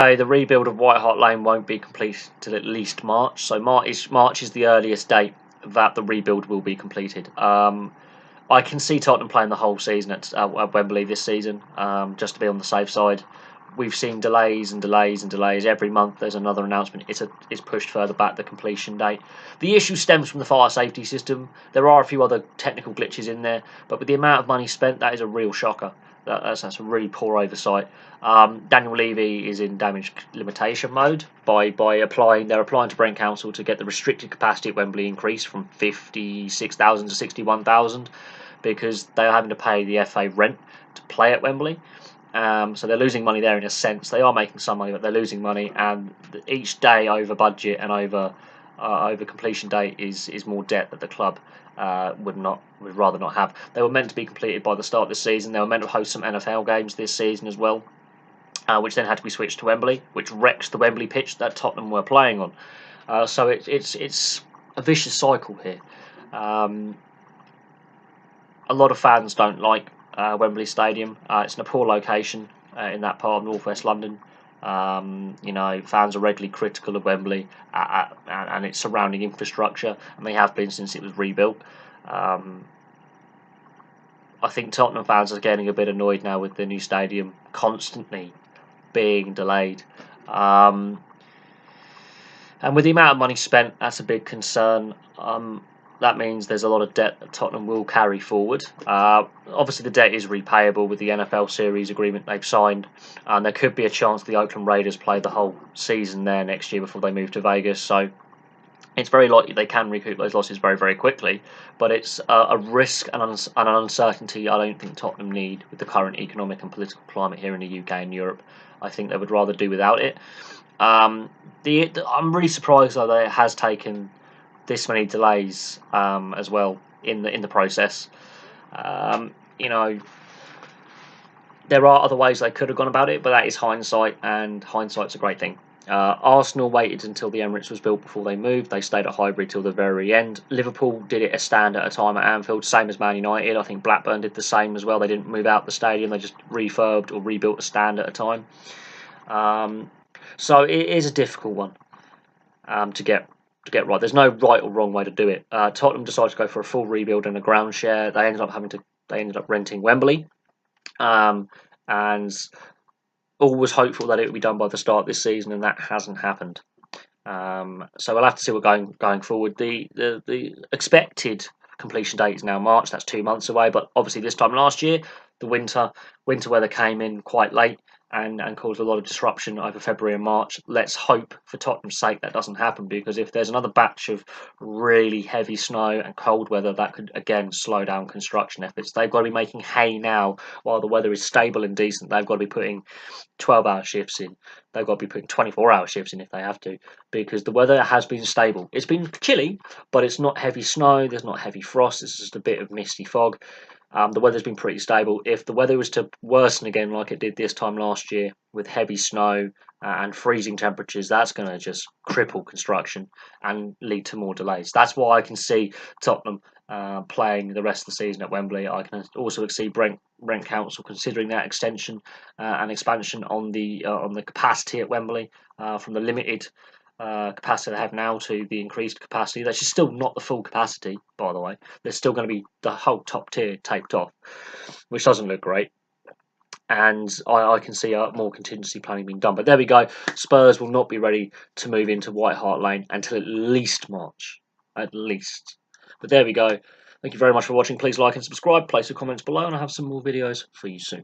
The rebuild of White Hart Lane won't be complete till at least March. So March is the earliest date that the rebuild will be completed. I can see Tottenham playing the whole season at Wembley this season, just to be on the safe side. We've seen delays and delays and delays. Every month there's another announcement. It's pushed further back, the completion date. The issue stems from the fire safety system. There are a few other technical glitches in there, but with the amount of money spent, that is a real shocker. That's a really poor oversight. Daniel Levy is in damage limitation mode by applying. They're applying to Brent Council to get the restricted capacity at Wembley increased from 56,000 to 61,000 because they're having to pay the FA rent to play at Wembley. So they're losing money there in a sense. They are making some money, but they're losing money, and each day over budget and over completion date is more debt that the club would rather not have. They were meant to be completed by the start of the season. They were meant to host some NFL games this season as well, which then had to be switched to Wembley, which wrecks the Wembley pitch that Tottenham were playing on. So it's a vicious cycle here. A lot of fans don't like Wembley Stadium. It's in a poor location in that part of northwest London. Fans are regularly critical of Wembley and its surrounding infrastructure, and they have been since it was rebuilt. I think Tottenham fans are getting a bit annoyed now with the new stadium constantly being delayed. And with the amount of money spent, that's a big concern. That means there's a lot of debt that Tottenham will carry forward. Obviously, the debt is repayable with the NFL Series agreement they've signed, and there could be a chance the Oakland Raiders play the whole season there next year before they move to Vegas. So it's very likely they can recoup those losses very, very quickly. But it's a risk and an uncertainty I don't think Tottenham need with the current economic and political climate here in the UK and Europe. I think they would rather do without it. I'm really surprised though that it has taken this many delays as well in the process. There are other ways they could have gone about it, but that is hindsight, and hindsight's a great thing. Arsenal waited until the Emirates was built before they moved. They stayed at Highbury till the very end. Liverpool did it a stand at a time at Anfield, same as Man United. I think Blackburn did the same as well. They didn't move out the stadium, they just refurbed or rebuilt a stand at a time. So it is a difficult one to get right. There's no right or wrong way to do it. Tottenham decided to go for a full rebuild and a ground share. They ended up renting Wembley, and all was hopeful that it would be done by the start of this season, and that hasn't happened. So we'll have to see what going forward. The expected completion date is now March. That's 2 months away. But obviously, this time last year, the winter weather came in quite late and caused a lot of disruption over February and March. Let's hope for Tottenham's sake that doesn't happen, because if there's another batch of really heavy snow and cold weather, that could again slow down construction efforts. They've got to be making hay now while the weather is stable and decent. They've got to be putting 12-hour shifts in. They've got to be putting 24-hour shifts in if they have to, because the weather has been stable. It's been chilly, but it's not heavy snow. There's not heavy frost. It's just a bit of misty fog. The weather's been pretty stable. If the weather was to worsen again like it did this time last year with heavy snow and freezing temperatures, that's going to just cripple construction and lead to more delays. That's why I can see Tottenham playing the rest of the season at Wembley. I can also see Brent Council considering that extension and expansion on the capacity at Wembley from the limited capacity they have now to the increased capacity. That's still not the full capacity, by the way. There's still going to be the whole top tier taped off, which doesn't look great. And I can see more contingency planning being done. But there we go. Spurs will not be ready to move into White Hart Lane until at least March. At least. But there we go. Thank you very much for watching. Please like and subscribe. Place your comments below, and I'll have some more videos for you soon.